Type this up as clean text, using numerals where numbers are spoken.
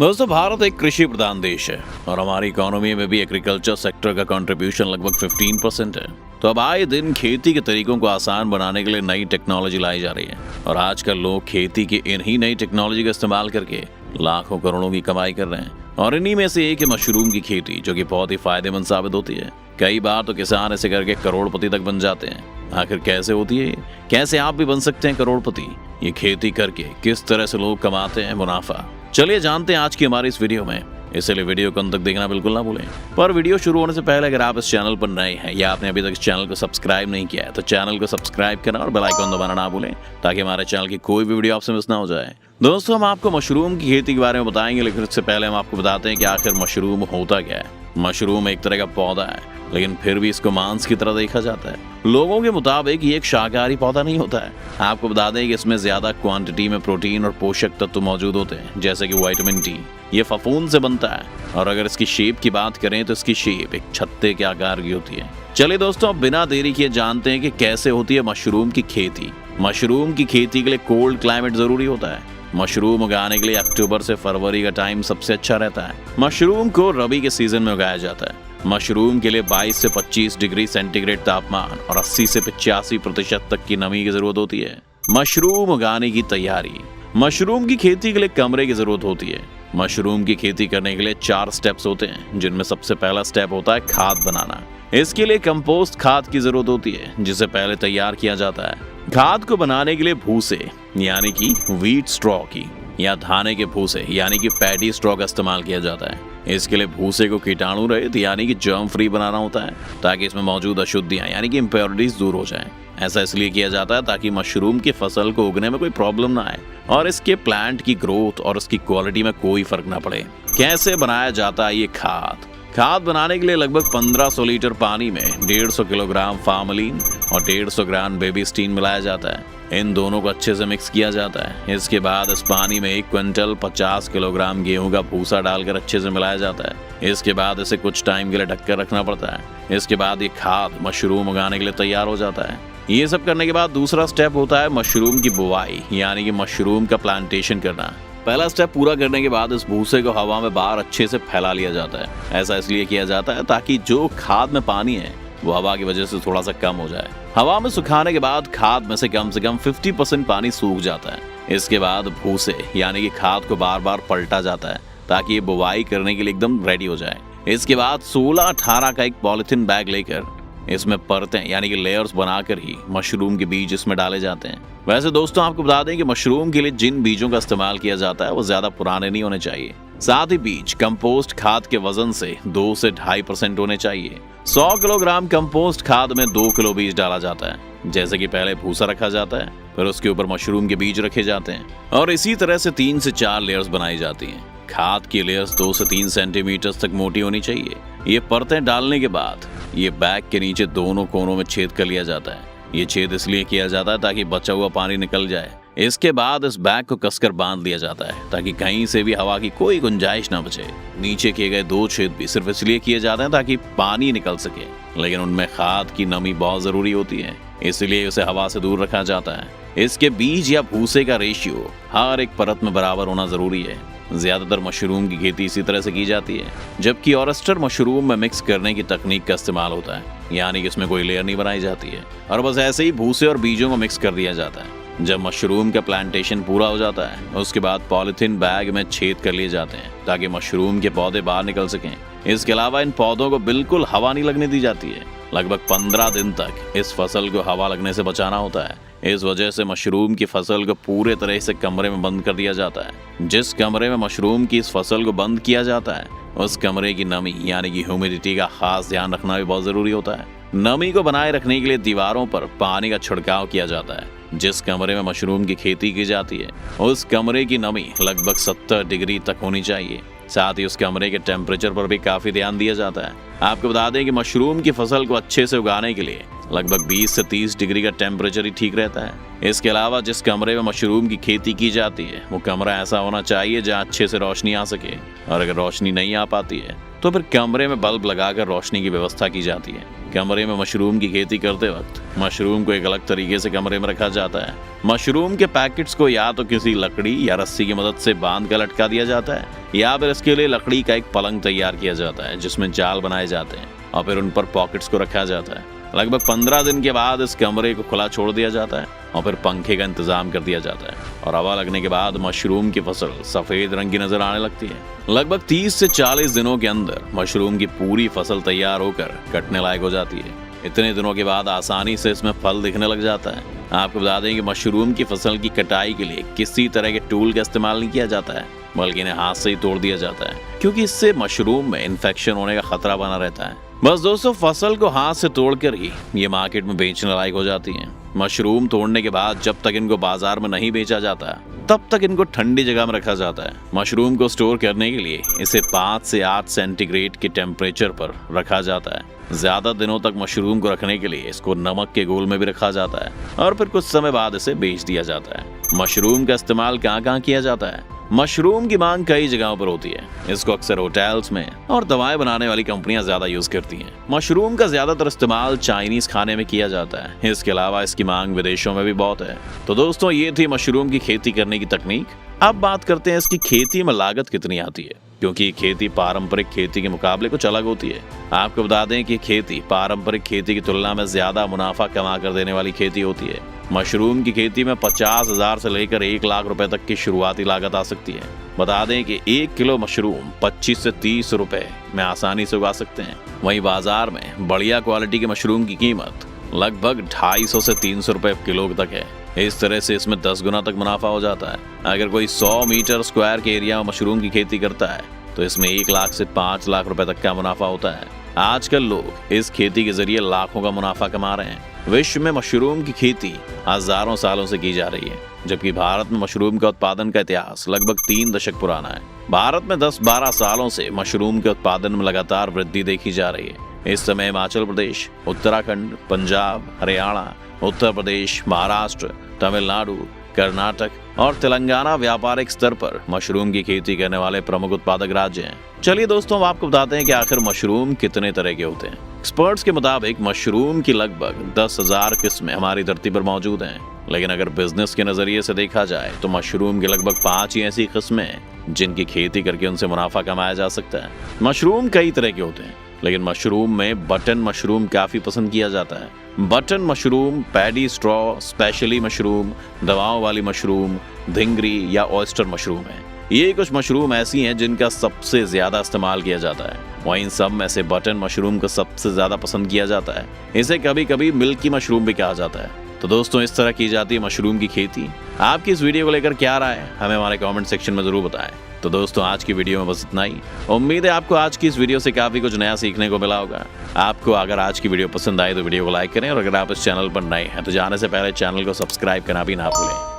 दोस्तों, भारत एक कृषि प्रधान देश है और हमारी इकोनॉमी में भी एग्रीकल्चर सेक्टर का कंट्रीब्यूशन लगभग 15% है। तो अब आए दिन खेती के तरीकों को आसान बनाने के लिए नई टेक्नोलॉजी लाई जा रही है और आजकल लोग खेती की इन्हीं नई टेक्नोलॉजी का इस्तेमाल करके लाखों करोड़ों की कमाई कर रहे हैं। और इन्हीं में से एक है मशरूम की खेती, जो कि बहुत ही फायदेमंद साबित होती है। कई बार तो किसान ऐसे करके करोड़पति तक बन जाते हैं। आखिर कैसे होती है ये? कैसे आप भी बन सकते हैं करोड़पति? ये खेती करके किस तरह से लोग कमाते हैं मुनाफा? चलिए जानते हैं आज की हमारी इस वीडियो में। इसलिए वीडियो को अंत तक देखना बिल्कुल ना भूलें। पर वीडियो शुरू होने से पहले अगर आप इस चैनल पर नए हैं या आपने अभी तक इस चैनल को सब्सक्राइब नहीं किया है तो चैनल को सब्सक्राइब करना और बेल आइकन दबाना ना भूलें, ताकि हमारे चैनल की कोई भी वीडियो आपसे मिस ना हो जाए। दोस्तों, हम आपको मशरूम की खेती के बारे में बताएंगे, लेकिन इससे पहले हम आपको बताते हैं कि आखिर मशरूम होता क्या है। मशरूम एक तरह का पौधा है, लेकिन फिर भी इसको मांस की तरह देखा जाता है। लोगों के मुताबिक ये एक शाकाहारी पौधा नहीं होता है। आपको बता दें कि इसमें ज्यादा क्वांटिटी में प्रोटीन और पोषक तत्व मौजूद होते हैं, जैसे कि विटामिन डी। ये फफूंद से बनता है और अगर इसकी शेप की बात करें तो इसकी शेप एक छत्ते के आकार की होती है। चलिए दोस्तों, अब बिना देरी किए जानते हैं कि कैसे होती है मशरूम की खेती। मशरूम की खेती के लिए कोल्ड क्लाइमेट जरूरी होता है। मशरूम उगाने के लिए अक्टूबर से फरवरी का टाइम सबसे अच्छा रहता है। मशरूम को रबी के सीजन में उगाया जाता है। मशरूम के लिए 22 से 25 डिग्री सेंटीग्रेड तापमान और 80 से 85% तक की नमी की जरूरत होती है। मशरूम उगाने की तैयारी। मशरूम की खेती के लिए कमरे की जरूरत होती है। मशरूम की खेती करने के लिए 4 स्टेप्स होते हैं, जिनमें सबसे पहला स्टेप होता है खाद बनाना। इसके लिए कंपोस्ट खाद की जरूरत होती है, जिसे पहले तैयार किया जाता है। खाद को बनाने के लिए भूसे यानी कि व्हीट स्ट्रॉ की या धाने के भूसे यानी कि पैडी स्ट्रॉ का इस्तेमाल किया जाता है। इसके लिए भूसे को कीटाणु रहित यानी कि जर्म फ्री बनाना होता है, ताकि इसमें मौजूद अशुद्धियां यानी कि इम्प्योरिटीज दूर हो जाएं। ऐसा इसलिए किया जाता है ताकि मशरूम की फसल को उगने में कोई प्रॉब्लम ना आए और इसके प्लांट की ग्रोथ और उसकी क्वालिटी में कोई फर्क ना पड़े। कैसे बनाया जाता है ये खाद? खाद बनाने के लिए लगभग 1500 लीटर पानी में 150 किलोग्राम फार्मलिन और 150 ग्राम बेबी स्टीन मिलाया जाता है। इन दोनों को अच्छे से मिक्स किया जाता है। इसके बाद इस पानी में 1 क्विंटल 50 किलोग्राम गेहूं का भूसा डालकर अच्छे से मिलाया जाता है। इसके बाद इसे कुछ टाइम के लिए ढककर रखना पड़ता है। इसके बाद ये खाद मशरूम उगाने के लिए तैयार हो जाता है। ये सब करने के बाद दूसरा स्टेप होता है मशरूम की बुवाई यानी कि मशरूम का प्लांटेशन करना। पहला स्टेप पूरा करने के बाद इस भूसे को हवा में बाहर अच्छे से फैला लिया जाता है। ऐसा इसलिए किया जाता है ताकि जो खाद में पानी है वो हवा की वजह से थोड़ा सा कम हो जाए। हवा में सुखाने के बाद खाद में से कम 50% पानी सूख जाता है। इसके बाद भूसे यानी कि खाद को बार बार पलटा जाता है ताकि ये बुवाई करने के लिए एकदम रेडी हो जाए। इसके बाद 16-18 का एक पॉलिथीन बैग लेकर इसमें परतें यानी कि लेयर्स बनाकर ही मशरूम के बीज इसमें डाले जाते हैं। वैसे दोस्तों, आपको बता दें कि मशरूम के लिए जिन बीजों का इस्तेमाल किया जाता है वो ज्यादा पुराने नहीं होने चाहिए। साथ ही बीज कंपोस्ट खाद के वजन से 2 से 2.5% होने चाहिए। 100 किलोग्राम कंपोस्ट खाद में 2 किलो बीज डाला जाता है। जैसे कि पहले भूसा रखा जाता है, फिर उसके ऊपर मशरूम के बीज रखे जाते हैं और इसी तरह से 3 से 4 लेयर्स बनाई जाती हैं। खाद की लेयर्स 2 से 3 सेंटीमीटर तक मोटी होनी चाहिए। ये परतें डालने के बाद ये बैग के नीचे दोनों कोनों में छेद कर लिया जाता है। ये छेद इसलिए किया जाता है ताकि बचा हुआ पानी निकल जाए। इसके बाद इस बैग को कसकर बांध लिया जाता है ताकि कहीं से भी हवा की कोई गुंजाइश ना बचे। नीचे किए गए 2 छेद भी सिर्फ इसलिए किए जाते हैं ताकि पानी निकल सके, लेकिन उनमें खाद की नमी बहुत जरूरी होती है, इसलिए उसे हवा से दूर रखा जाता है। इसके बीज या भूसे का रेशियो हर एक परत में बराबर होना जरूरी है। ज्यादातर मशरूम की खेती इसी तरह से की जाती है, जबकि ऑयस्टर मशरूम में मिक्स करने की तकनीक का इस्तेमाल होता है, यानी कि इसमें कोई लेयर नहीं बनाई जाती है और बस ऐसे ही भूसे और बीजों को मिक्स कर दिया जाता है। जब मशरूम का प्लांटेशन पूरा हो जाता है उसके बाद पॉलिथीन बैग में छेद कर लिए जाते हैं ताकि मशरूम के पौधे बाहर निकल सकें। इसके अलावा इन पौधों को बिल्कुल हवा नहीं लगने दी जाती है। लगभग 15 दिन तक इस फसल को हवा लगने से बचाना होता है। इस वजह से मशरूम की फसल को पूरे तरह से कमरे में बंद कर दिया जाता है। जिस कमरे में मशरूम की इस फसल को बंद किया जाता है उस कमरे की नमी यानी कि ह्यूमिडिटी का खास ध्यान रखना भी बहुत जरूरी होता है। नमी को बनाए रखने के लिए दीवारों पर पानी का छिड़काव किया जाता है। जिस कमरे में मशरूम की खेती की जाती है उस कमरे की नमी लगभग 70 डिग्री तक होनी चाहिए। साथ ही उस कमरे के टेम्परेचर पर भी काफी ध्यान दिया जाता है। आपको बता दें कि मशरूम की फसल को अच्छे से उगाने के लिए लगभग 20 से 30 डिग्री का टेम्परेचर ही ठीक रहता है। इसके अलावा जिस कमरे में मशरूम की खेती की जाती है वो कमरा ऐसा होना चाहिए जहाँ अच्छे से रोशनी आ सके, और अगर रोशनी नहीं आ पाती है तो फिर कमरे में बल्ब लगाकर रोशनी की व्यवस्था की जाती है। कमरे में मशरूम की खेती करते वक्त मशरूम को एक अलग तरीके से कमरे में रखा जाता है। मशरूम के पैकेट्स को या तो किसी लकड़ी या रस्सी की मदद से बांध कर लटका दिया जाता है, या फिर इसके लिए लकड़ी का एक पलंग तैयार किया जाता है जिसमें जाल बनाए जाते हैं और फिर उन पर पॉकेट्स को रखा जाता है। लगभग 15 दिन के बाद इस कमरे को खुला छोड़ दिया जाता है और फिर पंखे का इंतजाम कर दिया जाता है, और हवा लगने के बाद मशरूम की फसल सफेद रंग की नजर आने लगती है। लगभग 30 से 40 दिनों के अंदर मशरूम की पूरी फसल तैयार होकर कटने लायक हो जाती है। इतने दिनों के बाद आसानी से इसमें फल दिखने लग जाता है। आपको बता दें कि मशरूम की फसल की कटाई के लिए किसी तरह के टूल का इस्तेमाल नहीं किया जाता है, बल्कि इन्हें हाथ से ही तोड़ दिया जाता है, क्योंकि इससे मशरूम में इन्फेक्शन होने का खतरा बना रहता है। बस दोस्तों, फसल को हाथ से तोड़कर ही ये मार्केट में बेचने लायक हो जाती हैं। मशरूम तोड़ने के बाद जब तक इनको बाजार में नहीं बेचा जाता तब तक इनको ठंडी जगह में रखा जाता है। मशरूम को स्टोर करने के लिए इसे 5 से 8 सेंटीग्रेड के टेम्परेचर पर रखा जाता है। ज्यादा दिनों तक मशरूम को रखने के लिए इसको नमक के घोल में भी रखा जाता है और फिर कुछ समय बाद इसे बेच दिया जाता है। मशरूम का इस्तेमाल कहाँ किया जाता है? मशरूम की मांग कई जगहों पर होती है। इसको अक्सर होटल्स में और दवाएं बनाने वाली कंपनियां ज्यादा यूज करती हैं। मशरूम का ज्यादातर इस्तेमाल चाइनीज खाने में किया जाता है। इसके अलावा इसकी मांग विदेशों में भी बहुत है। तो दोस्तों, ये थी मशरूम की खेती करने की तकनीक। अब बात करते हैं इसकी खेती में लागत कितनी आती है, क्योंकि ये खेती पारंपरिक खेती के मुकाबले कुछ अलग होती है। आपको बता दें कि खेती पारंपरिक खेती की तुलना में ज्यादा मुनाफा कमा कर देने वाली खेती होती है। मशरूम की खेती में 50,000 से लेकर 1 लाख रुपए तक की शुरुआती लागत आ सकती है। बता दें कि 1 किलो मशरूम 25 से 30 रुपए में आसानी से उगा सकते हैं। वहीं बाजार में बढ़िया क्वालिटी के मशरूम की कीमत लगभग 250 से 300 रुपए किलो तक है। इस तरह से इसमें 10 गुना तक मुनाफा हो जाता है। अगर कोई 100 मीटर स्क्वायर के एरिया में मशरूम की खेती करता है तो इसमें 1 लाख से 5 लाख रुपए तक का मुनाफा होता है। आजकल लोग इस खेती के जरिए लाखों का मुनाफा कमा रहे हैं। विश्व में मशरूम की खेती हजारों सालों से की जा रही है, जबकि भारत में मशरूम का उत्पादन का इतिहास लगभग 3 दशक पुराना है। भारत में 10-12 सालों से मशरूम के उत्पादन में लगातार वृद्धि देखी जा रही है। इस समय हिमाचल प्रदेश, उत्तराखंड, पंजाब, हरियाणा, उत्तर प्रदेश, महाराष्ट्र, तमिलनाडु, कर्नाटक और तेलंगाना व्यापारिक स्तर पर मशरूम की खेती करने वाले प्रमुख उत्पादक राज्य हैं। चलिए दोस्तों, अब आपको बताते हैं कि आखिर मशरूम कितने तरह के होते हैं। एक्सपर्ट्स के मुताबिक मशरूम की लगभग 10,000 किस्में हमारी धरती पर मौजूद हैं, लेकिन अगर बिजनेस के नजरिए से देखा जाए तो मशरूम की लगभग 5 ही ऐसी किस्में हैं जिनकी खेती करके उनसे मुनाफा कमाया जा सकता है। मशरूम कई तरह के होते हैं, लेकिन मशरूम में बटन मशरूम काफी पसंद किया जाता है। Button mushroom, paddy straw, specially mushroom, दवाओं वाली मशरूम, धिंगरी या ऑयस्टर मशरूम है। ये कुछ मशरूम ऐसी हैं जिनका सबसे ज्यादा इस्तेमाल किया जाता है। वहीं सब में से बटन मशरूम को सबसे ज्यादा पसंद किया जाता है। इसे कभी कभी मिल्की मशरूम भी कहा जाता है। तो दोस्तों, इस तरह की जाती है मशरूम की खेती। आपकी इस वीडियो को लेकर क्या राय है, हमें हमारे कमेंट सेक्शन में जरूर बताएं। तो दोस्तों, आज की वीडियो में बस इतना ही। उम्मीद है आपको आज की इस वीडियो से काफी कुछ नया सीखने को मिला होगा। आपको अगर आज की वीडियो पसंद आई तो वीडियो को लाइक करें, और अगर आप इस चैनल पर नए हैं तो जाने से पहले चैनल को सब्सक्राइब करना भी ना भूलें।